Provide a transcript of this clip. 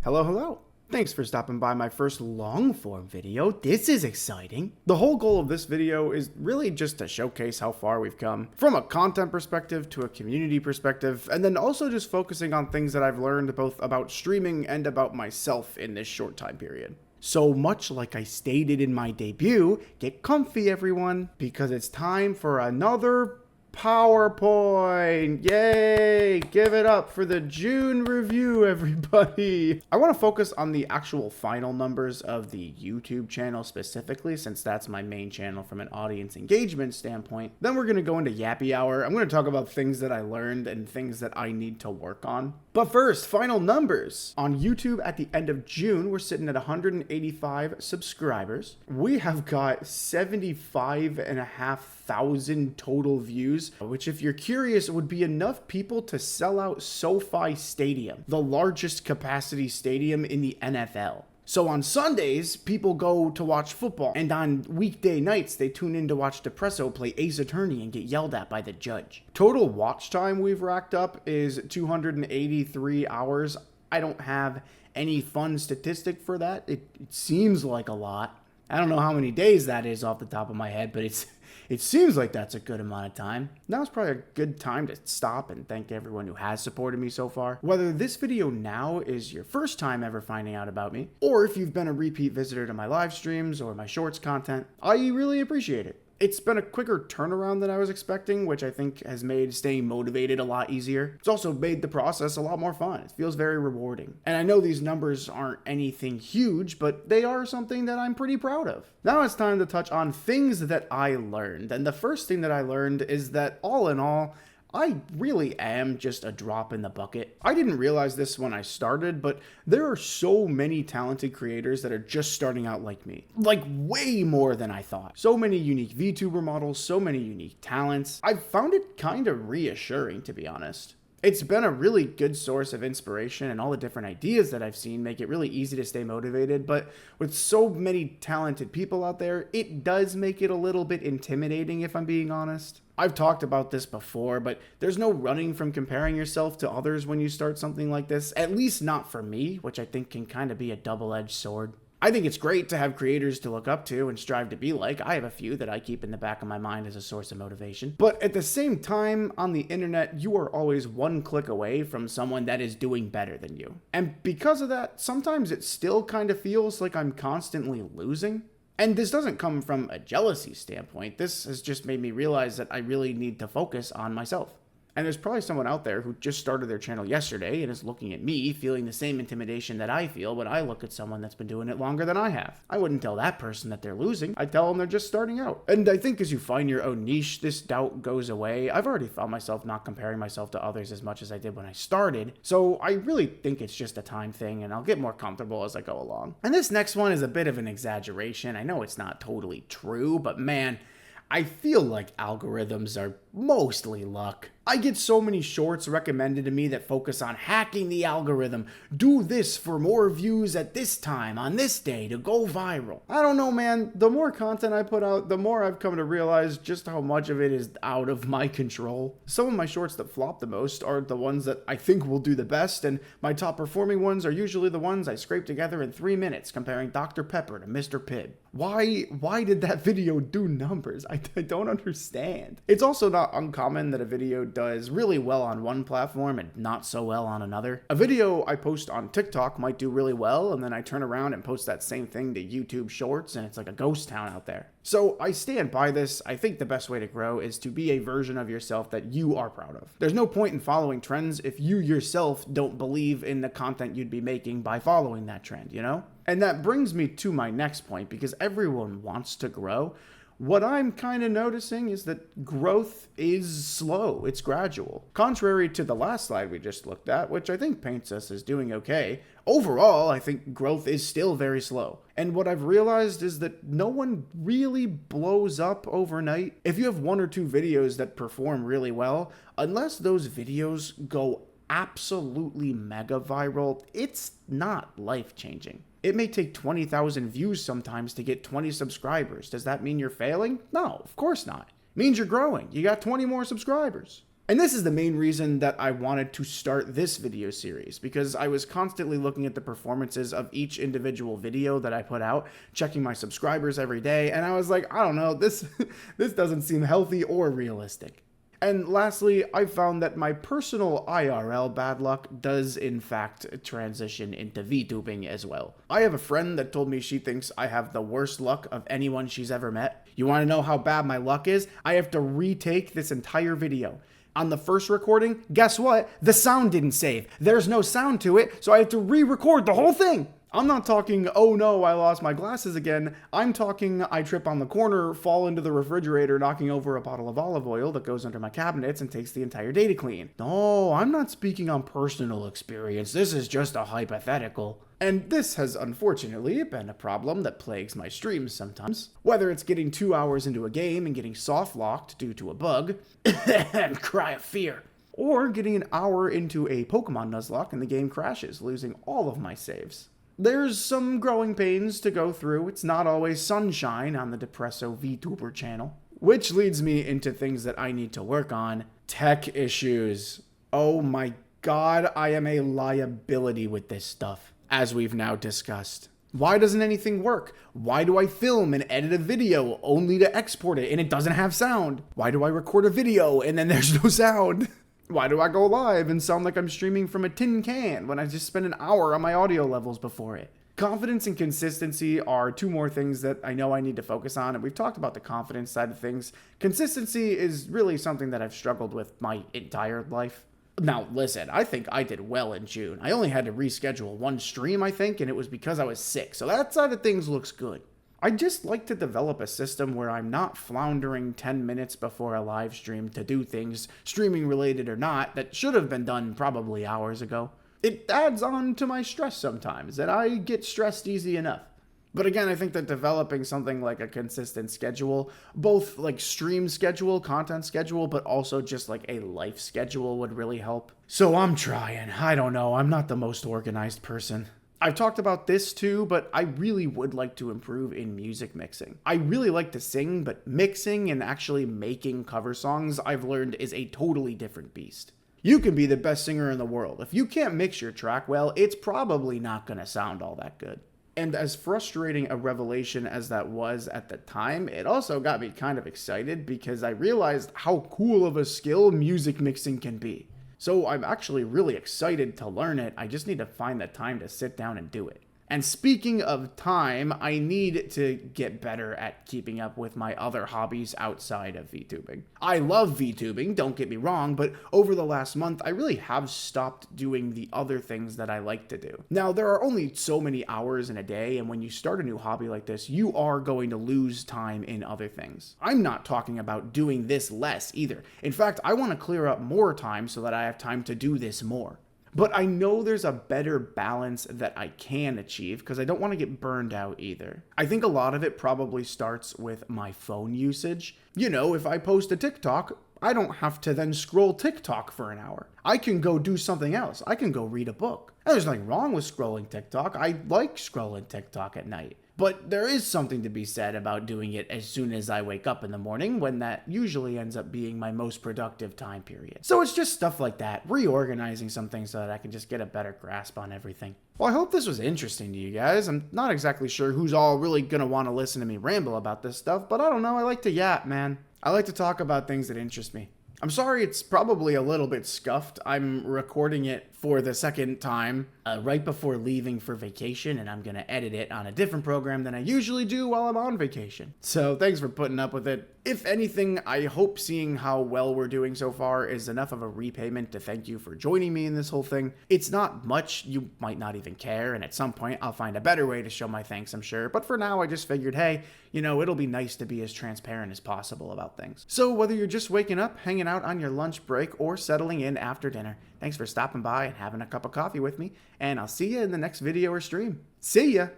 Hello, hello. Thanks for stopping by my first long-form video. This is exciting. The whole goal of this video is really just to showcase how far we've come from a content perspective to a community perspective, and then also just focusing on things that I've learned both about streaming and about myself in this short time period. So much like I stated in my debut, get comfy everyone, because it's time for another PowerPoint. Yay! Give it up for the June review, everybody. I want to focus on the actual final numbers of the YouTube channel specifically, since that's my main channel from an audience engagement standpoint. Then we're going to go into Yappy Hour. I'm going to talk about things that I learned and things that I need to work on. But first, final numbers. On YouTube at the end of June, we're sitting at 185 subscribers. We have got 75,500 total views, which, if you're curious, would be enough people to sell out SoFi Stadium, the largest capacity stadium in the NFL. So on Sundays, people go to watch football, and on weekday nights, they tune in to watch Depresso play Ace Attorney and get yelled at by the judge. Total watch time we've racked up is 283 hours. I don't have any fun statistic for that. It seems like a lot. I don't know how many days that is off the top of my head, but it seems like that's a good amount of time. Now's probably a good time to stop and thank everyone who has supported me so far. Whether this video now is your first time ever finding out about me, or if you've been a repeat visitor to my live streams or my shorts content, I really appreciate it. It's been a quicker turnaround than I was expecting, which I think has made staying motivated a lot easier. It's also made the process a lot more fun. It feels very rewarding. And I know these numbers aren't anything huge, but they are something that I'm pretty proud of. Now it's time to touch on things that I learned. And the first thing that I learned is that all in all, I really am just a drop in the bucket. I didn't realize this when I started, but there are so many talented creators that are just starting out like me. Like way more than I thought. So many unique VTuber models, so many unique talents. I found it kind of reassuring, to be honest. It's been a really good source of inspiration, and all the different ideas that I've seen make it really easy to stay motivated, but with so many talented people out there, it does make it a little bit intimidating, if I'm being honest. I've talked about this before, but there's no running from comparing yourself to others when you start something like this, at least not for me, which I think can kind of be a double-edged sword. I think it's great to have creators to look up to and strive to be like. I have a few that I keep in the back of my mind as a source of motivation. But at the same time, on the internet, you are always one click away from someone that is doing better than you. And because of that, sometimes it still kind of feels like I'm constantly losing. And this doesn't come from a jealousy standpoint. This has just made me realize that I really need to focus on myself. And there's probably someone out there who just started their channel yesterday and is looking at me feeling the same intimidation that I feel when I look at someone that's been doing it longer than I have. I wouldn't tell that person that they're losing. I'd tell them they're just starting out. And I think as you find your own niche, this doubt goes away. I've already found myself not comparing myself to others as much as I did when I started. So I really think it's just a time thing, and I'll get more comfortable as I go along. And this next one is a bit of an exaggeration. I know it's not totally true, but man, I feel like algorithms are mostly luck. I get so many shorts recommended to me that focus on hacking the algorithm. Do this for more views at this time on this day to go viral. I don't know, man. The more content I put out, the more I've come to realize just how much of it is out of my control. Some of my shorts that flop the most are the ones that I think will do the best, and my top performing ones are usually the ones I scrape together in 3 minutes comparing Dr. Pepper to Mr. Pibb. Why did that video do numbers? I don't understand. It's also not uncommon that a video does really well on one platform and not so well on another. A video I post on TikTok might do really well, and then I turn around and post that same thing to YouTube Shorts, and it's like a ghost town out there. So I stand by this. I think the best way to grow is to be a version of yourself that you are proud of. There's no point in following trends if you yourself don't believe in the content you'd be making by following that trend, you know? And that brings me to my next point, because everyone wants to grow. What I'm kind of noticing is that growth is slow. It's gradual. Contrary to the last slide we just looked at, which I think paints us as doing okay, overall, I think growth is still very slow. And what I've realized is that no one really blows up overnight. If you have 1 or 2 videos that perform really well, unless those videos go absolutely mega viral, it's not life-changing. It may take 20,000 views sometimes to get 20 subscribers. Does that mean you're failing? No, of course not. It means you're growing. You got 20 more subscribers. And this is the main reason that I wanted to start this video series, because I was constantly looking at the performances of each individual video that I put out, checking my subscribers every day, and I was like, I don't know, this doesn't seem healthy or realistic. And lastly, I found that my personal IRL bad luck does in fact transition into VTubing as well. I have a friend that told me she thinks I have the worst luck of anyone she's ever met. You want to know how bad my luck is? I have to retake this entire video. On the first recording, guess what? The sound didn't save. There's no sound to it, so I have to re-record the whole thing. I'm not talking, oh no, I lost my glasses again. I'm talking, I trip on the corner, fall into the refrigerator, knocking over a bottle of olive oil that goes under my cabinets and takes the entire day to clean. No, I'm not speaking on personal experience. This is just a hypothetical. And this has unfortunately been a problem that plagues my streams sometimes. Whether it's getting 2 hours into a game and getting soft locked due to a bug, and cry of fear. Or getting an hour into a Pokemon Nuzlocke and the game crashes, losing all of my saves. There's some growing pains to go through. It's not always sunshine on the Depresso VTuber channel. Which leads me into things that I need to work on. Tech issues. Oh my god, I am a liability with this stuff, as we've now discussed. Why doesn't anything work? Why do I film and edit a video only to export it and it doesn't have sound? Why do I record a video and then there's no sound? Why do I go live and sound like I'm streaming from a tin can when I just spent an hour on my audio levels before it? Confidence and consistency are two more things that I know I need to focus on, and we've talked about the confidence side of things. Consistency is really something that I've struggled with my entire life. Now, listen, I think I did well in June. I only had to reschedule one stream, I think, and it was because I was sick, so that side of things looks good. I just like to develop a system where I'm not floundering 10 minutes before a live stream to do things, streaming related or not, that should have been done probably hours ago. It adds on to my stress sometimes, and I get stressed easy enough. But again, I think that developing something like a consistent schedule, both like stream schedule, content schedule, but also just like a life schedule would really help. So I'm trying. I don't know. I'm not the most organized person. I've talked about this too, but I really would like to improve in music mixing. I really like to sing, but mixing and actually making cover songs, I've learned, is a totally different beast. You can be the best singer in the world. If you can't mix your track well, it's probably not going to sound all that good. And as frustrating a revelation as that was at the time, it also got me kind of excited because I realized how cool of a skill music mixing can be. So I'm actually really excited to learn it. I just need to find the time to sit down and do it. And speaking of time, I need to get better at keeping up with my other hobbies outside of VTubing. I love VTubing, don't get me wrong, but over the last month, I really have stopped doing the other things that I like to do. Now, there are only so many hours in a day, and when you start a new hobby like this, you are going to lose time in other things. I'm not talking about doing this less either. In fact, I want to clear up more time so that I have time to do this more. But I know there's a better balance that I can achieve because I don't want to get burned out either. I think a lot of it probably starts with my phone usage. You know, if I post a TikTok, I don't have to then scroll TikTok for an hour. I can go do something else. I can go read a book. And there's nothing wrong with scrolling TikTok. I like scrolling TikTok at night. But there is something to be said about doing it as soon as I wake up in the morning, when that usually ends up being my most productive time period. So it's just stuff like that, reorganizing some things so that I can just get a better grasp on everything. Well, I hope this was interesting to you guys. I'm not exactly sure who's all really gonna want to listen to me ramble about this stuff, but I don't know, I like to yap, man. I like to talk about things that interest me. I'm sorry it's probably a little bit scuffed. I'm recording it for the second time right before leaving for vacation, and I'm going to edit it on a different program than I usually do while I'm on vacation. So thanks for putting up with it. If anything, I hope seeing how well we're doing so far is enough of a repayment to thank you for joining me in this whole thing. It's not much, you might not even care, and at some point I'll find a better way to show my thanks, I'm sure. But for now, I just figured, hey, you know, it'll be nice to be as transparent as possible about things. So whether you're just waking up, hanging out on your lunch break, or settling in after dinner, thanks for stopping by and having a cup of coffee with me, and I'll see you in the next video or stream. See ya!